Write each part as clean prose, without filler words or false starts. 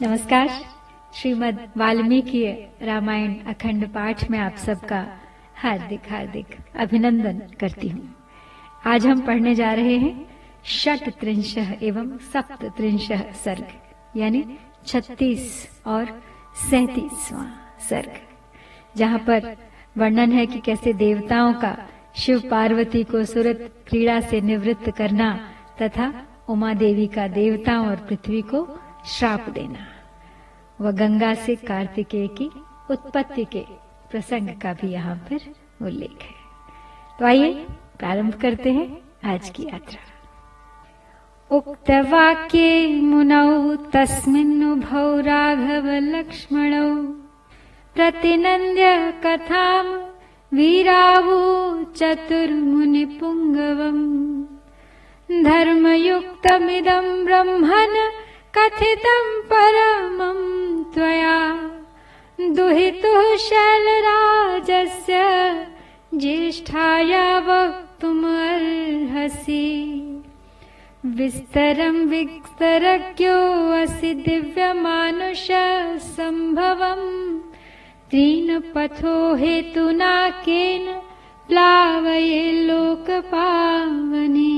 नमस्कार। श्रीमद् वाल्मीकि रामायण अखंड पाठ में आप सबका हार्दिक हार्दिक अभिनंदन करती हूँ। आज हम पढ़ने जा रहे हैं 37 एवं 37 सर्ग, यानी 36 और 37वां सर्ग, जहाँ पर वर्णन है कि कैसे देवताओं का शिव पार्वती को सुरत क्रीड़ा से निवृत्त करना तथा उमा देवी का देवताओं और पृथ्वी को श्राप देना। वह गंगा से कार्तिकेय की उत्पत्ति के प्रसंग का भी यहाँ पर उल्लेख है। तो आइए प्रारंभ करते हैं आज की यात्रा। उक्तवाक्ये मुनौ तस्मिन्नुभौ राघव लक्ष्मणौ प्रतिनन्द्य कथां वीरावो चतुर्मुनिपुङ्गवम् धर्मयुक्तमिदं ब्रह्मन् कथितं परमं त्वया दुहितुः शैलराजस्य ज्येष्ठाया वक्तुमर्हसि विस्तरं विस्तरज्ञोऽसि दिव्यमानुष सम्भवम् त्रीन् पथो हेतुना केन प्लावये लोकपावनी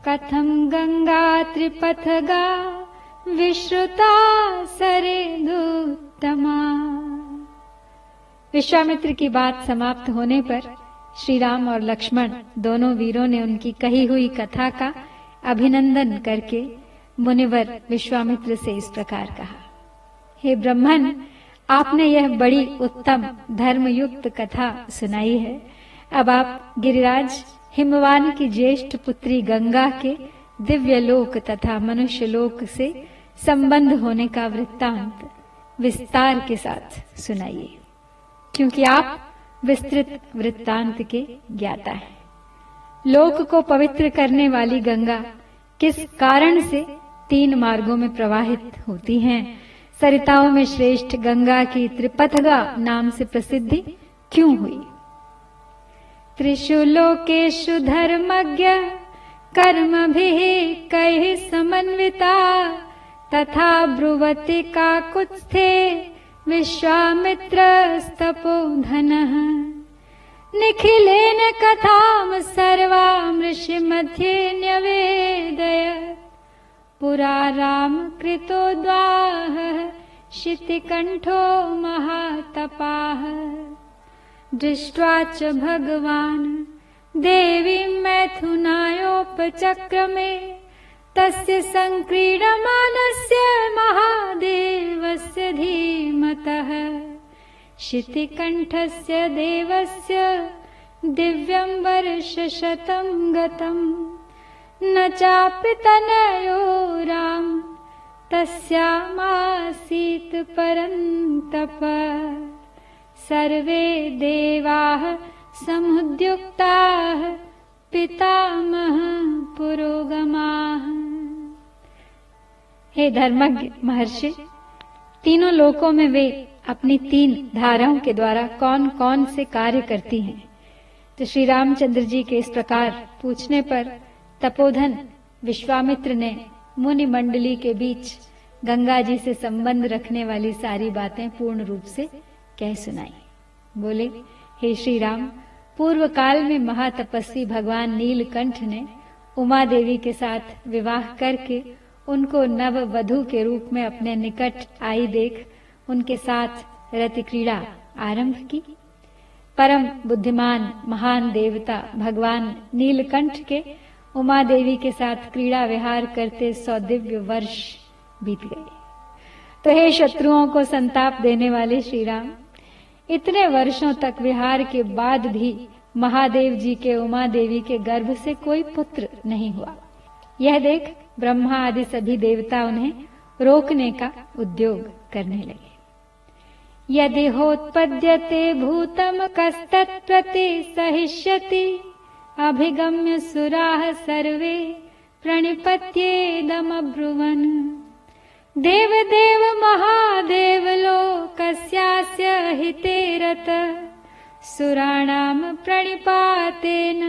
कथं गंगा त्रिपथगा विश्रुता सरेन्दुत्तमा। विश्वामित्र की बात समाप्त होने पर श्री राम और लक्ष्मण दोनों वीरों ने उनकी कही हुई कथा का अभिनंदन करके मुनिवर विश्वामित्र से इस प्रकार कहा, हे ब्रह्मन, आपने यह बड़ी उत्तम धर्मयुक्त कथा सुनाई है। अब आप गिरिराज हिमवान की ज्येष्ठ पुत्री गंगा के दिव्य लोक तथा मनुष्य लोक से संबंध होने का वृत्तांत विस्तार के साथ सुनाइए, क्योंकि आप विस्तृत वृत्तांत के ज्ञाता हैं। लोक को पवित्र करने वाली गंगा किस कारण से 3 मार्गों में प्रवाहित होती हैं? सरिताओं में श्रेष्ठ गंगा की त्रिपथगा नाम से प्रसिद्धि क्यों हुई? त्रिषु लोकेषु धर्मज्ञ कर्मभिः कैः समन्विता तथा ब्रुवति काकुत्स्थे विश्वामित्रस्तपोधनः निखिलेन कथां सर्वां ऋषिमध्ये न्यवेदय पुरा रामकृतोद्वाहः शितिकण्ठो महातपाः दृष्ट्वा च भगवान् देवीं मैथुनायोपचक्रमे तस्य संक्रीडमानस्य महादेवस्य धीमतः शितिकण्ठस्य देवस्य दिव्यं वर्षशतं गतम् न चापि तनयो राम तस्यामासीत् परन्तप सर्वे देवाः समुद्युक्ताः पितामह पुरोगमाः। हे धर्मज्ञ महर्षि, तीनों लोकों में वे अपनी 3 धाराओं के द्वारा कौन कौन से कार्य करती हैं? तो श्री रामचंद्र जी के इस प्रकार पूछने पर तपोधन विश्वामित्र ने मुनि मंडली के बीच गंगा जी से संबंध रखने वाली सारी बातें पूर्ण रूप से कह सुनाई। बोले, हे श्री राम, पूर्व काल में महातपस्वी भगवान नीलकंठ ने उमा देवी के साथ विवाह करके उनको नव वधू के रूप में अपने निकट आई देख उनके साथ रति क्रीड़ा आरंभ की। परम बुद्धिमान महान देवता भगवान नीलकंठ के उमा देवी के साथ क्रीड़ा विहार करते 100 दिव्य वर्ष बीत गए। तो हे शत्रुओं को संताप देने वाले श्री राम, इतने वर्षों तक विहार के बाद भी महादेव जी के उमा देवी के गर्भ से कोई पुत्र नहीं हुआ। यह देख ब्रह्मा आदि सभी देवता उन्हें रोकने का उद्योग करने लगे। यदि होत्पद्यते भूतम कस्तत्प्रति सहिष्यति अभिगम्य सुराः सर्वे प्रणिपत्येदमब्रुवन् देव देव महादेव लोकस्यास्य हिते रत सुराणां प्रणिपातेन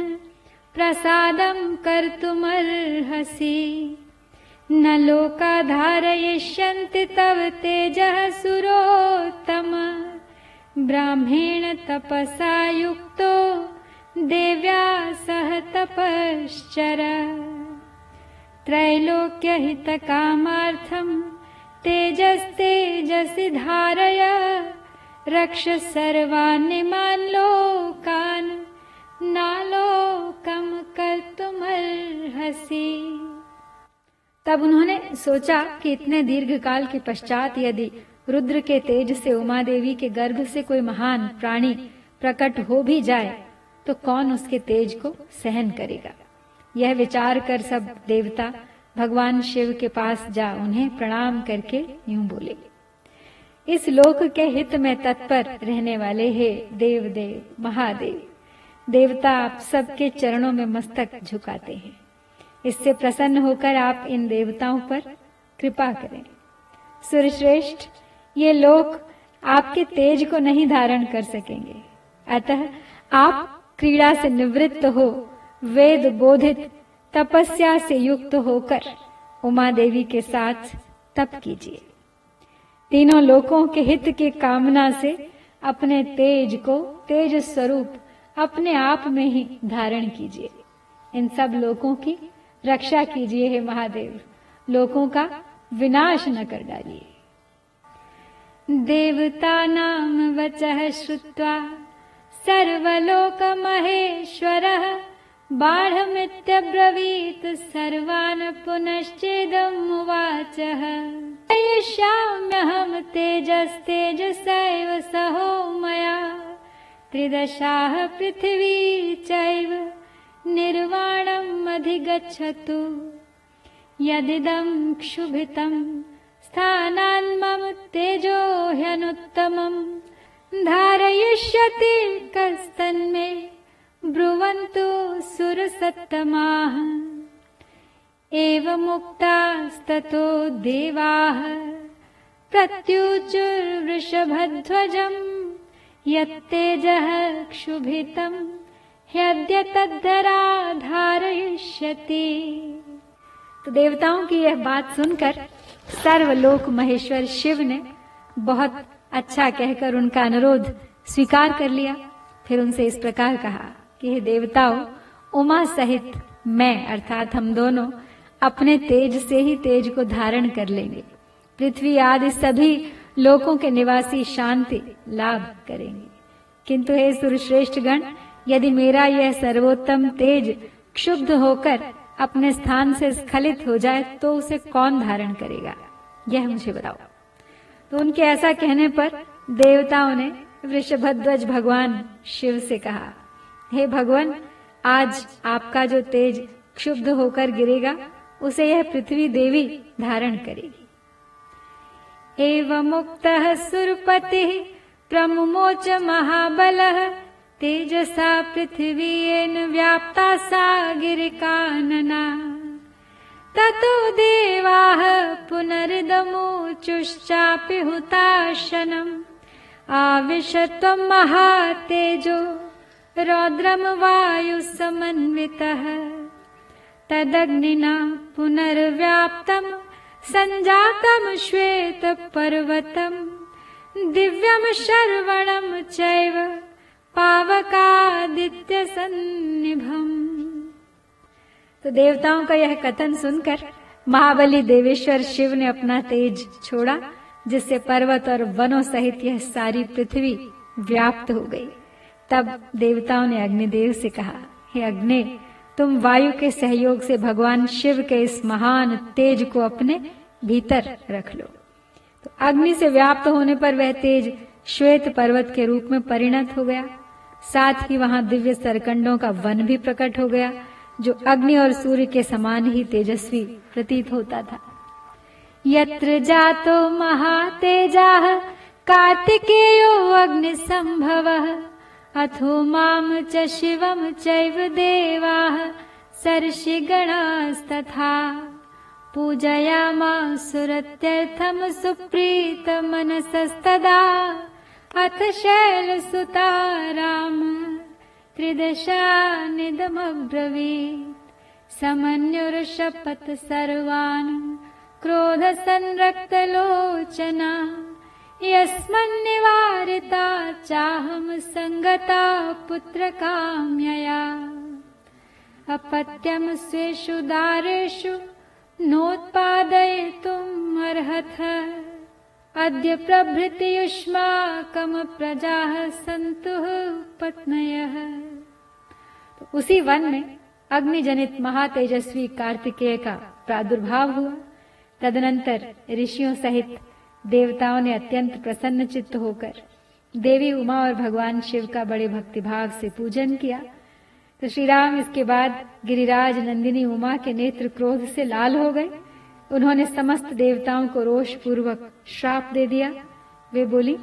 प्रसादं कर्तुमर्हसि न लोका धारयिष्यन्ति तव तेजः सुरोत्तम। ब्राह्मेण तपसा युक्तो देव्या सह तपश्चर। त्रैलोक्यहितकामार्थं तेजस्तेजसि धारय। रक्ष सर्वानिमान् लोकान् नालोकम कर्तुमर्हसि। तब उन्होंने सोचा कि इतने दीर्घ काल के पश्चात यदि रुद्र के तेज से उमा देवी के गर्भ से कोई महान प्राणी प्रकट हो भी जाए तो कौन उसके तेज को सहन करेगा। यह विचार कर सब देवता भगवान शिव के पास जा उन्हें प्रणाम करके यूं बोले, इस लोक के हित में तत्पर रहने वाले हे देव देव महादेव, देवता आप सबके चरणों में मस्तक झुकाते हैं। इससे प्रसन्न होकर आप इन देवताओं पर कृपा करें। सुरश्रेष्ठ, ये लोक आपके तेज को नहीं धारण कर सकेंगे, अतः आप क्रीड़ा से निवृत्त हो वेद बोधित तपस्या से युक्त होकर उमा देवी के साथ तप कीजिए। तीनों लोकों के हित की कामना से अपने तेज को तेज स्वरूप अपने आप में ही धारण कीजिए। इन सब लोकों की रक्षा कीजिए हे महादेव, लोकों का विनाश न कर डालिए। देवतानां वचः श्रुत्वा सर्वलोक महेश्वरः बाढ़मित्यब्रवीत् सर्वान् पुनश्चेदमुवाचः। ययिष्याम्यहं तेजस्तेजसैव सहो मया त्रिदशाः पृथिवी चैव निर्वाणम् अधिगच्छतु। यदिदं क्षुभितं स्थानान् मम तेजो ह्यनुत्तमम् धारयिष्यति कस्तन्मे ब्रुवन्तु सुरसत्तमाः। एवमुक्तास्ततो देवाः प्रत्युचुर्वृषभध्वजम् यत्तेजः क्षुभितं ह्यद्य तद्धरा धारयिष्यति। तो देवताओं की यह बात सुनकर सर्वलोक महेश्वर शिव ने बहुत अच्छा कहकर उनका अनुरोध स्वीकार कर लिया। फिर उनसे इस प्रकार कहा कि हे देवताओं, उमा सहित मैं अर्थात हम दोनों अपने तेज से ही तेज को धारण कर लेंगे। पृथ्वी आदि सभी लोकों के निवासी शांति लाभ करेंगे। किंतु हे सुरश्रेष्ठ गण, यदि मेरा यह सर्वोत्तम तेज क्षुब्ध होकर अपने स्थान से स्खलित हो जाए तो उसे कौन धारण करेगा, यह मुझे बताओ। तो उनके ऐसा कहने पर देवताओं ने वृषभध्वज भगवान शिव से कहा, हे भगवान, आज आपका जो तेज क्षुब्ध होकर गिरेगा उसे यह पृथ्वी देवी धारण करेगी। एवमुक्तः सुरपतिः प्रमुमोच महाबलः तेजसा पृथिवीयेन व्याप्ता सा गिरिकानना। ततो देवाः पुनरिदमुचुश्चापि हुताशनम् आविशत्वं महातेजो रौद्रम वायु समन्वितः। तदग्निना पुनर्व्याप्तम् संजातम् श्वेत पर्वतम् दिव्यम् शर्वणम् चैव पावकादित्य सन्निभम्। तो देवताओं का यह कथन सुनकर महाबली देवेश्वर शिव ने अपना तेज छोड़ा, जिससे पर्वत और वनों सहित यह सारी पृथ्वी व्याप्त हो गई। तब देवताओं ने अग्निदेव से कहा, हे अग्नि, तुम वायु के सहयोग से भगवान शिव के इस महान तेज को अपने भीतर रख लो। तो अग्नि से व्याप्त होने पर वह तेज श्वेत पर्वत के रूप में परिणत हो गया। साथ ही वहां दिव्य सरकंडों का वन भी प्रकट हो गया, जो अग्नि और सूर्य के समान ही तेजस्वी प्रतीत होता था। यत्र जातो महातेजाः कार्तिकेयो अग्निसंभवः अथो माम च शिवम चैव देवाः सर्षिगणास्तथा। पूजयामासुरत्यर्थं सुप्रीतमनसस्तदा अथ शैलसुता राम त्रिदशानिदमब्रवीत्। समन्युर्शपथ सर्वान् क्रोध संरक्त लोचना यस्मन्निवारिता चाहम संगता पुत्र काम्यया अपत्यम स्वेषु दारेषु नोत्पादयितुम् अर्हथ अद्य प्रभृति युष्माकम प्रजाः सन्तुः पत्नयः। तो उसी वन में अग्नि जनित महातेजस्वी कार्तिकेय का प्रादुर्भाव हुआ। तदनंतर ऋषियों सहित देवताओं ने अत्यंत प्रसन्न चित्त होकर देवी उमा और भगवान शिव का बड़े भक्तिभाव से पूजन किया। तो श्री राम इसके बाद गिरिराज नंदिनी उमा के नेत्र क्रोध से लाल हो गए। उन्होंने समस्त देवताओं को रोष पूर्वक श्राप दे दिया। वे बोली,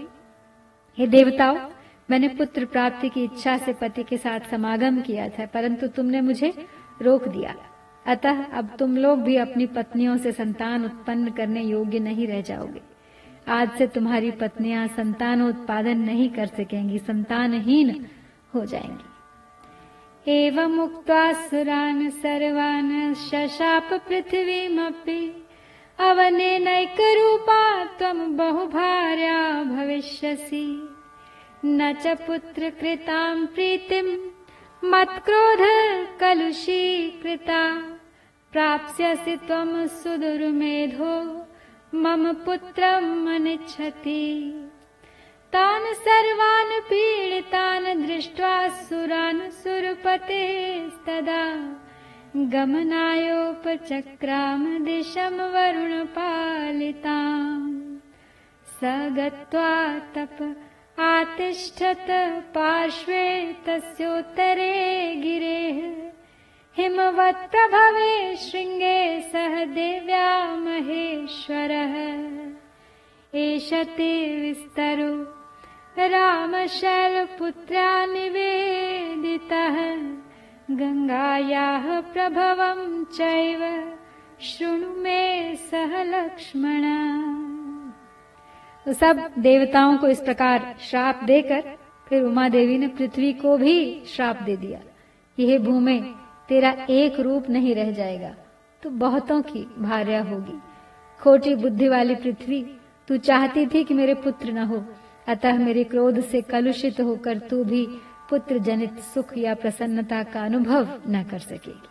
हे देवताओं, मैंने पुत्र प्राप्ति की इच्छा से पति के साथ समागम किया था, परंतु तुमने मुझे रोक दिया। अतः अब तुम लोग भी अपनी पत्नियों से संतान उत्पन्न करने योग्य नहीं रह जाओगे। आज से तुम्हारी पत्नियां संतानोत्पादन नहीं कर सकेंगी, संतानहीन हो जाएंगी। एवं मुक्त्वा सुरान् सर्वान् शशाप पृथिवीमपि अवनेनैकरूपा त्वं बहुभार्या भविष्यसि न च पुत्र कृतां प्रीतिं मत्क्रोध कलुषीकृता प्राप्स्यसि त्वं सुदुर्मेधो मम पुत्रम् अनिच्छति। तान् सर्वान् पीडितान् दृष्ट्वा सुरान् सुरपतेस्तदा गमनायोपचक्राम दिशं वरुणपालिताम् स गत्वा तप आतिष्ठत पार्श्वे तस्योत्तरे गिरेः हिमवत्प्रभवे शृङ्गे सह देव्या महेश्वरः एष ते विस्तरो रामशैलपुत्र्या निवेदितः गंगायाः प्रभवं चैव शृणु मे सह लक्ष्मण। तो सब देवताओं को इस प्रकार श्राप देकर फिर उमा देवी ने पृथ्वी को भी श्राप दे दिया कि हे भूमि, तेरा एक रूप नहीं रह जाएगा, तू बहुतों की भार्या होगी। खोटी बुद्धि वाली पृथ्वी, तू चाहती थी कि मेरे पुत्र न हो, अतः मेरे क्रोध से कलुषित होकर तू भी पुत्र जनित सुख या प्रसन्नता का अनुभव न कर सकेगी।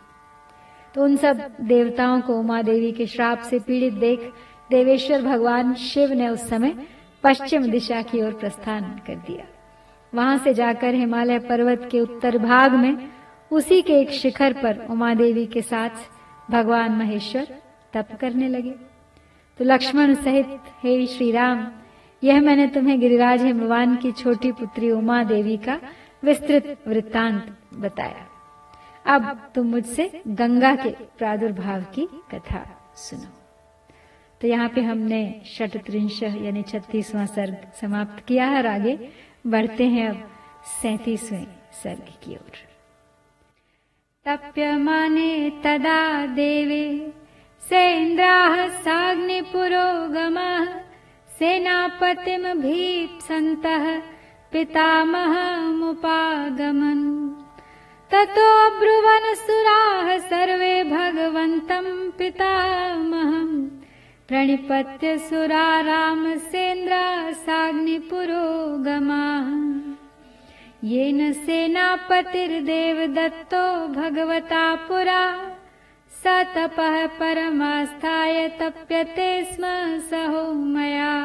तो उन सब देवताओं को उमा देवी के श्राप से पीड़ित देख देवेश्वर भगवान शिव ने उस समय पश्चिम दिशा की ओर प्रस्थान कर दिया। वहां से जाकर हिमालय पर्वत के उत्तर भाग में उसी के एक शिखर पर उमा देवी के साथ भगवान महेश्वर तप करने लगे। तो लक्ष्मण सहित, हे श्री राम, यह मैंने तुम्हें गिरिराज हिमवान की छोटी पुत्री उमा देवी का विस्तृत वृत्तांत बताया। अब तुम मुझसे गंगा के प्रादुर्भाव की कथा सुनो। तो यहाँ पे हमने षट्त्रिंशः यानी 36वां सर्ग समाप्त किया है और आगे बढ़ते हैं अब 37वें सर्ग की ओर। तप्यमाने तदा देवे सेन्द्राः साग्निपुरोगमाः सेनापतिम् भीप्सन्तः पितामहमुपागमन् ततो ब्रुवन् सुराः सर्वे भगवन्तं पितामहम् प्रणिपत्य सुरा रामसेन्द्राः साग्निपुरोगमाः येन सेनापतिर्देवदत्तो भगवता पुरा स तपः परमास्थाय तप्यते स्म सहो मया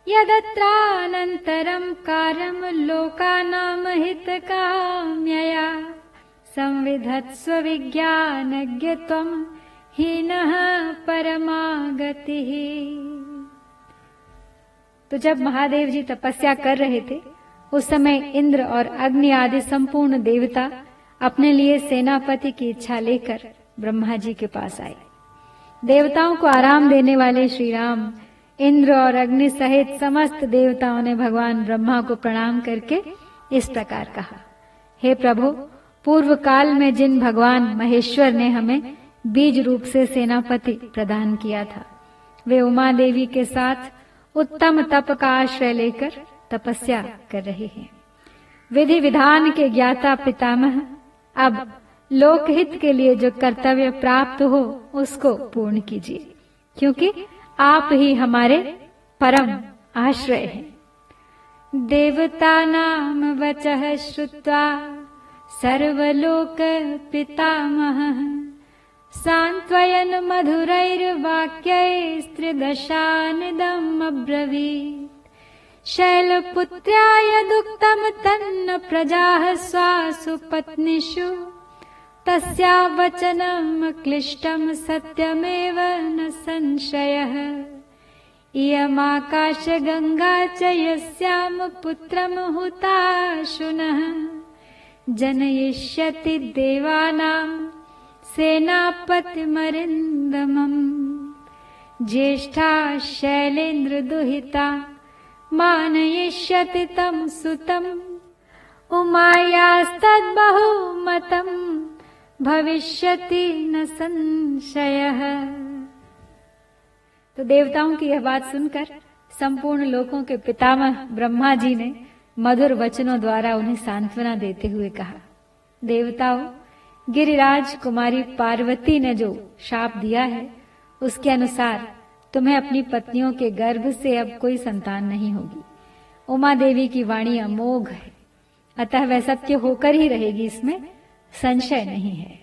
यदत्रानन्तरं कार्यं लोकानां हितकाम्यया संविधत्स्व विज्ञानज्ञ त्वं हीनः परमागतिः। तो जब महादेव जी तपस्या कर रहे थे, उस समय इंद्र और अग्नि आदि संपूर्ण देवता अपने लिए सेनापति की इच्छा लेकर ब्रह्मा जी के पास आए। देवताओं को आराम देने वाले श्री राम, इंद्र और अग्नि सहित समस्त देवताओं ने भगवान ब्रह्मा को प्रणाम करके इस प्रकार कहा, हे प्रभु, पूर्व काल में जिन भगवान महेश्वर ने हमें बीज रूप से सेनापति प्रदान किया था, वे उमा देवी के साथ उत्तम तप का आश्रय लेकर तपस्या कर रहे हैं। विधि विधान के ज्ञाता पितामह अब लोकहित के लिए जो कर्तव्य प्राप्त हो उसको पूर्ण कीजिए। क्योंकि आप ही हमारे परम आश्रय हैं। देवतानां वचः श्रुत्वा सर्वलोक पितामहः सान्त्वयन् मधुरैर्वाक्यैस्त्रिदशानिदम् अब्रवीत्। शैलपुत्र्याय दुक्तं तन्न प्रजाः स्वासु पत्नीषु तस्या वचनं क्लिष्टं सत्यमेव न संशयः। इयमाकाशगङ्गा च यस्यां पुत्रं हुताशुनः जनयिष्यति देवानां सेनापतिमरिन्दमम्। ज्येष्ठा शैलेन्द्रदुहिता मानयिष्यति तं सुतम् उमायास्तद्बहुमतम् भविष्यति न संशयः। तो देवताओं की यह बात सुनकर संपूर्ण लोकों के पितामह ब्रह्मा जी ने मधुर वचनों द्वारा उन्हें सांत्वना देते हुए कहा, देवताओं, गिरिराज कुमारी पार्वती ने जो शाप दिया है उसके अनुसार तुम्हें अपनी पत्नियों के गर्भ से अब कोई संतान नहीं होगी। उमा देवी की वाणी अमोघ है, अतः वह सत्य होकर ही रहेगी, इसमें संशय नहीं है।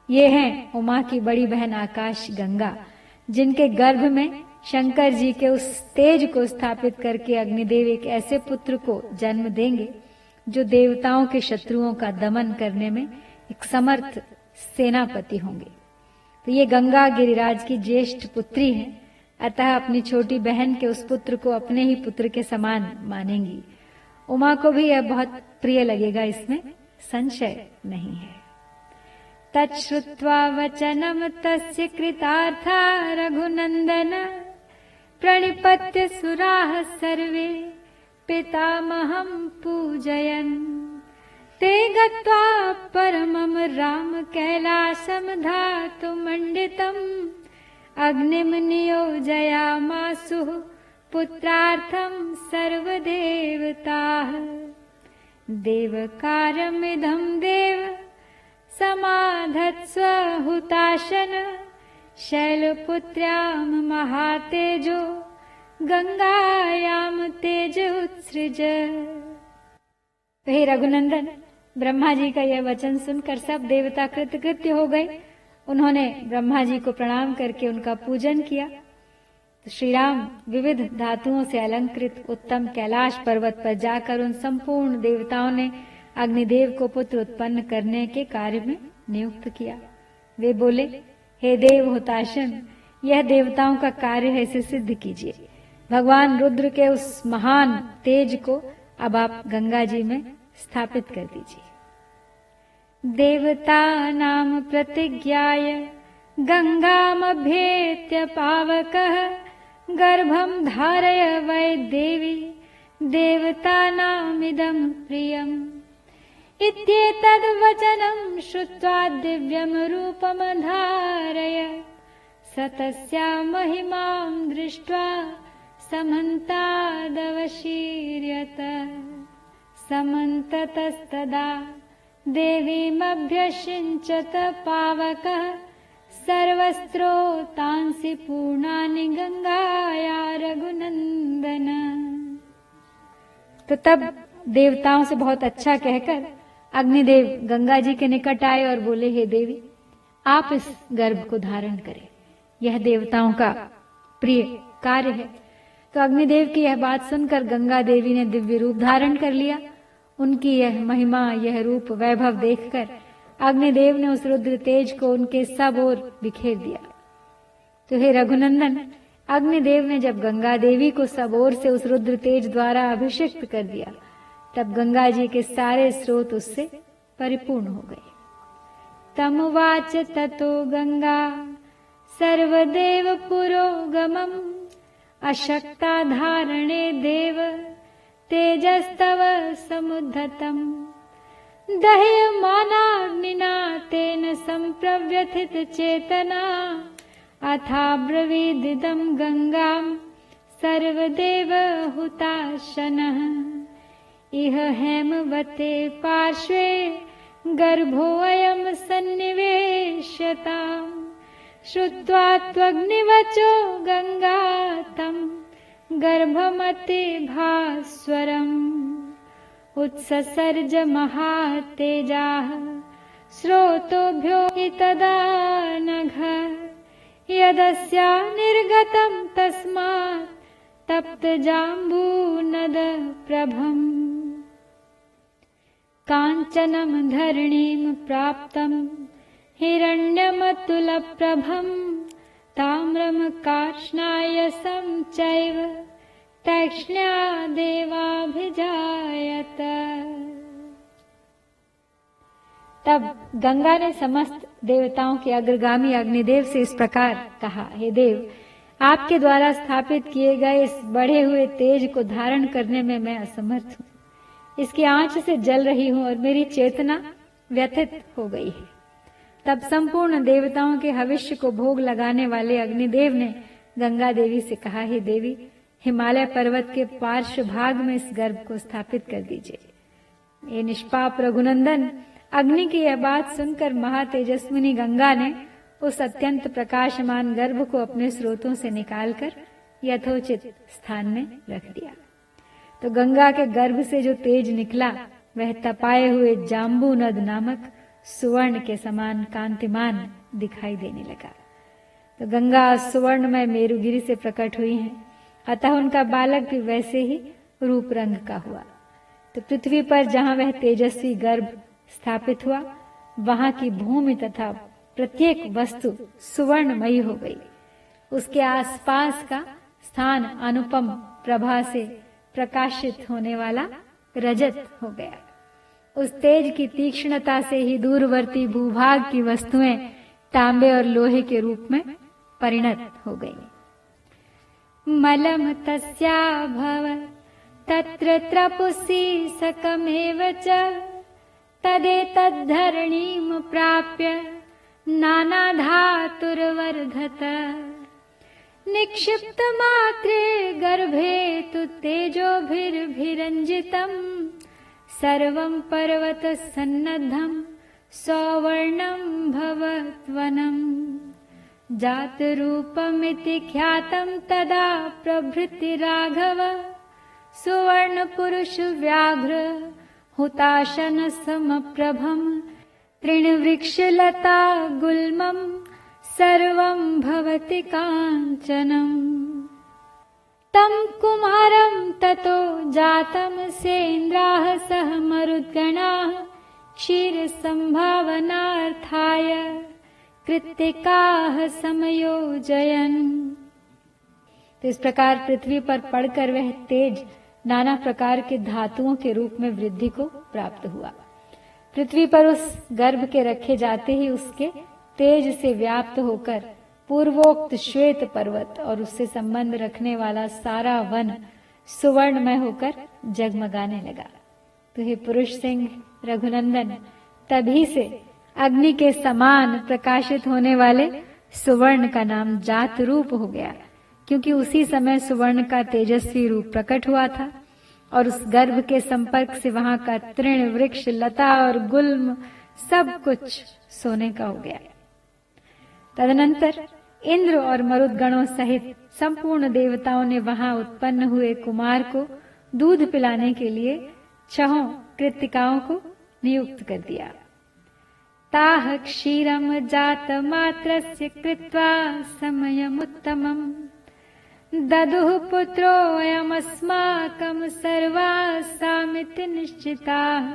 ये हैं उमा की बड़ी बहन आकाश गंगा, जिनके गर्भ में शंकर जी के उस तेज को स्थापित करके अग्निदेव एक ऐसे पुत्र को जन्म देंगे जो देवताओं के शत्रुओं का दमन करने में एक समर्थ सेनापति होंगे। तो ये गंगा गिरिराज की ज्येष्ठ पुत्री है, अतः अपनी छोटी बहन के उस पुत्र को अपने ही पुत्र के समान मानेंगी। उमा को भी यह बहुत प्रिय लगेगा, इसमें संशय नहीं है। तच्छ्रुत्वा वचनं तस्य कृतार्था रघुनंदन प्रणिपत्य सुराः सर्वे पितामहं पूजयन्। ते गत्वा परमं राम कैलासं धातुमण्डितम् अग्निं नियोजयामासुः पुत्रार्थं सर्वदेवताः। देवकारमिदं देव समाधत्स्व हुताशन शैलपुत्र्यां महातेजो गंगायाम तेज उत्सृज। हे रघुनंदन, ब्रह्मा जी का यह वचन सुनकर सब देवता कृतकृत्य हो गए। उन्होंने ब्रह्मा जी को प्रणाम करके उनका पूजन किया। तो श्री राम विविध धातुओं से अलंकृत उत्तम कैलाश पर्वत पर जाकर उन संपूर्ण देवताओं ने अग्निदेव को पुत्र उत्पन्न करने के कार्य में नियुक्त किया। वे बोले, हे देव हुताशन, यह देवताओं का कार्य है, इसे सिद्ध कीजिए। भगवान रुद्र के उस महान तेज को अब आप गंगा जी में स्थापित कर दीजिए। देवतानां प्रतिज्ञाय गंगामभ्येत्य पावकः गर्भं धारय वै देवी देवतानामिदं प्रियम्। इत्येतद्वचनं श्रुत्वा दिव्यं रूपं धारय स तस्या महिमां दृष्ट्वा समन्तादवशीर्यत। समन्ततस्तदा देवीमभ्यषिञ्चत पावकः सर्वस्त्रोतांसि पूर्णानि गंगाया रघुनंदन। तो तब देवताओं से बहुत अच्छा कहकर अग्निदेव गंगा जी के निकट आए और बोले, हे देवी, आप इस गर्भ को धारण करें, यह देवताओं का प्रिय कार्य है। तो अग्निदेव की यह बात सुनकर गंगा देवी ने दिव्य रूप धारण कर लिया। उनकी यह महिमा, यह रूप वैभव देखकर अग्निदेव ने उस रुद्र तेज को उनके सब ओर बिखेर दिया। तो हे रघुनंदन, अग्निदेव ने जब गंगा देवी को सब ओर से उस रुद्र तेज द्वारा अभिषिक्त कर दिया, तब गंगा जी के सारे स्रोत उससे परिपूर्ण हो गए। तमुवाच ततो गंगा सर्वदेव पुरोगमम् अशक्ता धारणे देव तेजस्तव समुद्धतम्। दह्यमानाग्निना तेन संप्रव्यथित चेतना अथाब्रवीदिदं गंगां सर्वदेव हुताशनः। इह हेमवते पार्श्वे गर्भोऽयं सन्निवेश्यताम् श्रुत्वा त्वग्निवचो गंगा तं गर्भमते भास्वरम् उत्ससर्ज महातेजाः स्रोतोभ्यो हि तदा नघ यदस्या निर्गतं तस्मात् तप्तजाम्बूनद प्रभम् काञ्चनं धरणीं प्राप्तं हिरण्यमतुलप्रभं ताम्रं कार्ष्णायसं चैव तैक्ष्ण्यादेवाभिजायत। तब गंगा ने समस्त देवताओं के अग्रगामी अग्निदेव से इस प्रकार कहा, हे देव, आपके द्वारा स्थापित किए गए इस बढ़े हुए तेज को धारण करने में मैं असमर्थ हूँ। इसकी आंच से जल रही हूँ और मेरी चेतना व्यथित हो गई है। तब संपूर्ण देवताओं के हविष्य को भोग लगाने वाले अग्निदेव ने गंगा देवी से कहा, हे देवी, हिमालय पर्वत के पार्श्व भाग में इस गर्भ को स्थापित कर दीजिए। ये निष्पाप रघुनंदन, अग्नि की यह बात सुनकर महातेजस्विनी गंगा ने उस अत्यंत प्रकाशमान गर्भ को अपने स्रोतों से निकालकर यथोचित स्थान में रख दिया। तो गंगा के गर्भ से जो तेज निकला वह तपाए हुए जाम्बू नद नामक सुवर्ण के समान कांतिमान दिखाई देने लगा। तो गंगा सुवर्णमय मेरुगिरी से प्रकट हुई हैं, अतः उनका बालक भी वैसे ही रूप रंग का हुआ। तो पृथ्वी पर जहां वह तेजस्वी गर्भ स्थापित हुआ, वहां की भूमि तथा प्रत्येक वस्तु सुवर्णमयी हो गई। उसके आसपास का स्थान अनुपम प्रभा से प्रकाशित होने वाला रजत हो गया। उस तेज की तीक्ष्णता से ही दूरवर्ती भूभाग की वस्तुएं तांबे और लोहे के रूप में परिणत हो गई। मलम तस्याभवत् तत्र त्रपुसी सकमेव च तदेतद्धरणीं प्राप्य नानाधातुर्वर्धत निक्षिप्त मात्रे गर्भे तु तेजोभिरभिरञ्जितम् सर्वं पर्वत सन्नद्धं सौवर्णं भवद्वनम् जातरूपमिति ख्यातं तदा प्रभृति राघव सुवर्णपुरुष व्याघ्र हुताशन समप्रभम् तृणवृक्षलता गुल्मम् सर्वं भवति काञ्चनम् तं कुमारं ततो जातं सेन्द्राः सह मरुद्गणाः क्षीरसंभावनार्थाय कृत्तिकाः समयोजयन्। तो इस प्रकार पृथ्वी पर पड़कर वह तेज नाना प्रकार के धातुओं के रूप में वृद्धि को प्राप्त हुआ। पृथ्वी पर उस गर्भ के रखे जाते ही उसके तेज से व्याप्त होकर पूर्वोक्त श्वेत पर्वत और उससे संबंध रखने वाला सारा वन सुवर्णमय होकर जगमगाने लगा। तो हे पुरुष सिंह रघुनंदन, तभी से अग्नि के समान प्रकाशित होने वाले सुवर्ण का नाम जात रूप हो गया, क्योंकि उसी समय सुवर्ण का तेजस्वी रूप प्रकट हुआ था और उस गर्भ के संपर्क से वहां का तृण वृक्ष लता और गुल्म सब कुछ सोने का हो गया। तदनंतर इंद्र और मरुदगणों सहित संपूर्ण देवताओं ने वहां उत्पन्न हुए कुमार को दूध पिलाने के लिए 6 कृत्तिकाओं को नियुक्त कर दिया। ताह क्षीरम जात मात्रस्य कृत्वा समयमुत्तमम् ददुः पुत्रोऽयमस्माकं सर्वासामिति निश्चिताः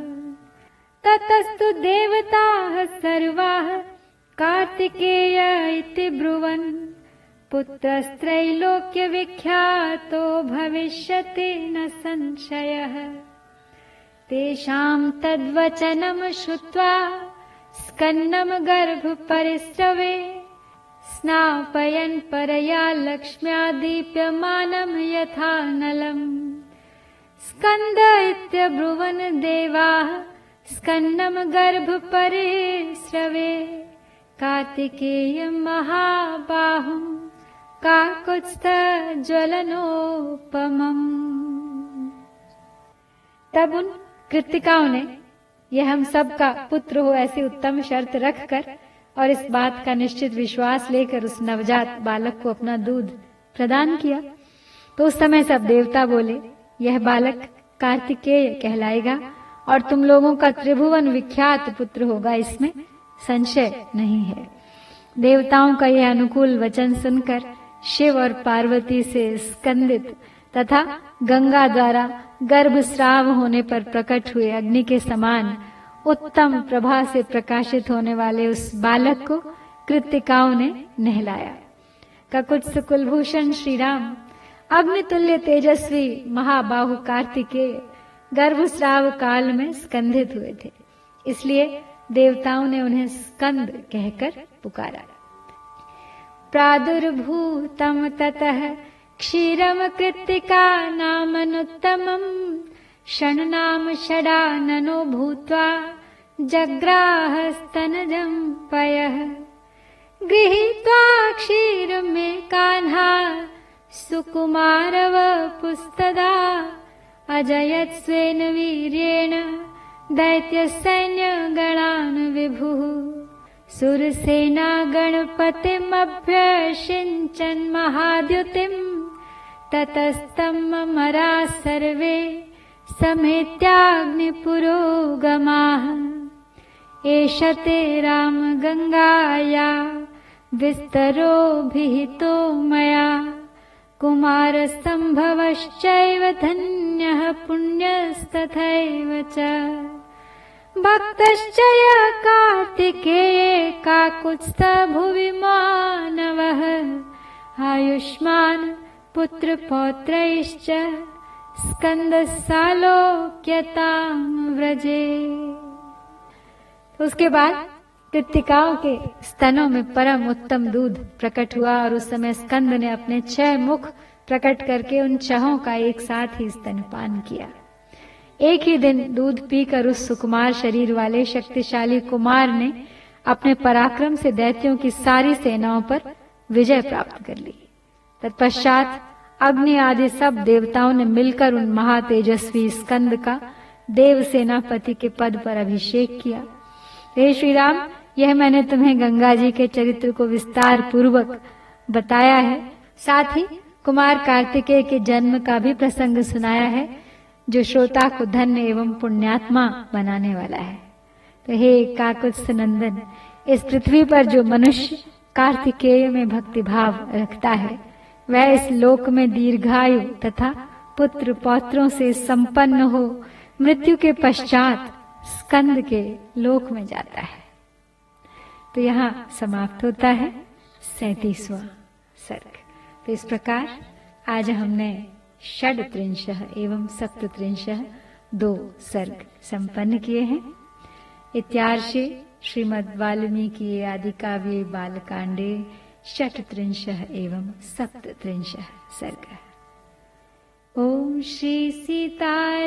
ततस्तु देवताः सर्वाः कार्तिकेय इति ब्रुवन् पुत्रस्त्रैलोक्य विख्यातो भविष्यति न संशयः। तेषां तद्वचनं श्रुत्वा स्कन्नं गर्भपरिस्रवे स्नापयन् परया लक्ष्म्या दीप्यमानं यथा नलम् स्कन्द इत्यब्रुवन् देवाः स्कन्नं गर्भपरिस्रवे कार्तिकेयं महाबाहुं काकुत्स्थज्वलनोपमम्। तब उन कृत्तिकाओं ने यह हम सब का पुत्र हो ऐसी उत्तम शर्त रखकर और इस बात का निश्चित विश्वास लेकर उस नवजात बालक को अपना दूध प्रदान किया। तो उस समय सब देवता बोले, यह बालक कार्तिकेय कहलाएगा और तुम लोगों का त्रिभुवन विख्यात पुत्र होगा, इसमें संशय नहीं है। देवताओं का यह अनुकूल वचन सुनकर शिव और पार्वती से स्कंदित तथा गंगा द्वारा गर्भस्राव होने पर प्रकट हुए अग्नि के समान उत्तम प्रभा से प्रकाशित होने वाले उस बालक को कृत्तिकाओं ने नहलाया। ककुत्स कुलभूषण श्री राम अग्नितुल्य तेजस्वी महाबाहु कार्तिकेय गर्भस्राव काल में स्कंदित हुए थे, इसलिए देवताओं ने उन्हें स्कंद कहकर पुकारा। प्रादुर्भूतम ततः क्षीरम कृत्तिका नामनुत्तमम् षण्णाम षडाननो भूत्वा जग्राहस्तनजं पयः गृहीत्वा क्षीरमे कान्हा सुकुमारव पुस्तदा अजयत् स्वेन वीर्येण दैत्यसैन्यगणान् विभुः सुरसेना गणपतिमभ्यषिञ्चन् महाद्युतिम् ततस्तमरा सर्वे समेत्याग्निपुरोगमाः एष ते राम गंगाया विस्तरोभिहितो मया कुमारसम्भवश्चैव धन्यः पुण्यस्तथैव च भक्तश्च यः कार्तिकेये काकुत्स्थभुवि मानवः आयुष्मान् पुत्रपौत्रैश्च स्कंदसालोक्यतां व्रजे। उसके बाद कृत्तिकाओं के स्तनों में परम उत्तम दूध प्रकट हुआ और उस समय स्कंद ने अपने 6 मुख प्रकट करके उन 6 का एक साथ ही स्तनपान किया। एक ही दिन दूध पीकर उस सुकुमार शरीर वाले शक्तिशाली कुमार ने अपने पराक्रम से दैत्यों की सारी सेनाओं पर विजय प्राप्त कर ली। तत्पश्चात अग्नि आदि सब देवताओं ने मिलकर उन महातेजस्वी स्कंद का देव सेनापति के पद पर अभिषेक किया। हे श्री राम, यह मैंने तुम्हें गंगा जी के चरित्र को विस्तार पूर्वक बताया है, साथ ही कुमार कार्तिकेय के जन्म का भी प्रसंग सुनाया है, जो श्रोता को धन्य एवं पुण्यात्मा बनाने वाला है। तो हे काकुत्स्थ नंदन, इस पृथ्वी पर जो मनुष्य कार्तिकेय में भक्ति भाव रखता है वह इस लोक में दीर्घायु तथा पुत्र पौत्रों से संपन्न हो मृत्यु के पश्चात स्कंद के लोक में जाता है। तो यहाँ समाप्त होता है 37वां सर्ग। तो इस प्रकार आज हमने षड्त्रिंशः एवं सप्तत्रिंशः 2 सर्ग संपन्न किए हैं। इत्यार्षे श्रीमद् वाल्मीकि आदिकाव्ये बालकांडे षट्त्रिंशः एवं सप्तत्रिंशः सर्गः। ओम श्री सीतारामचंद्राय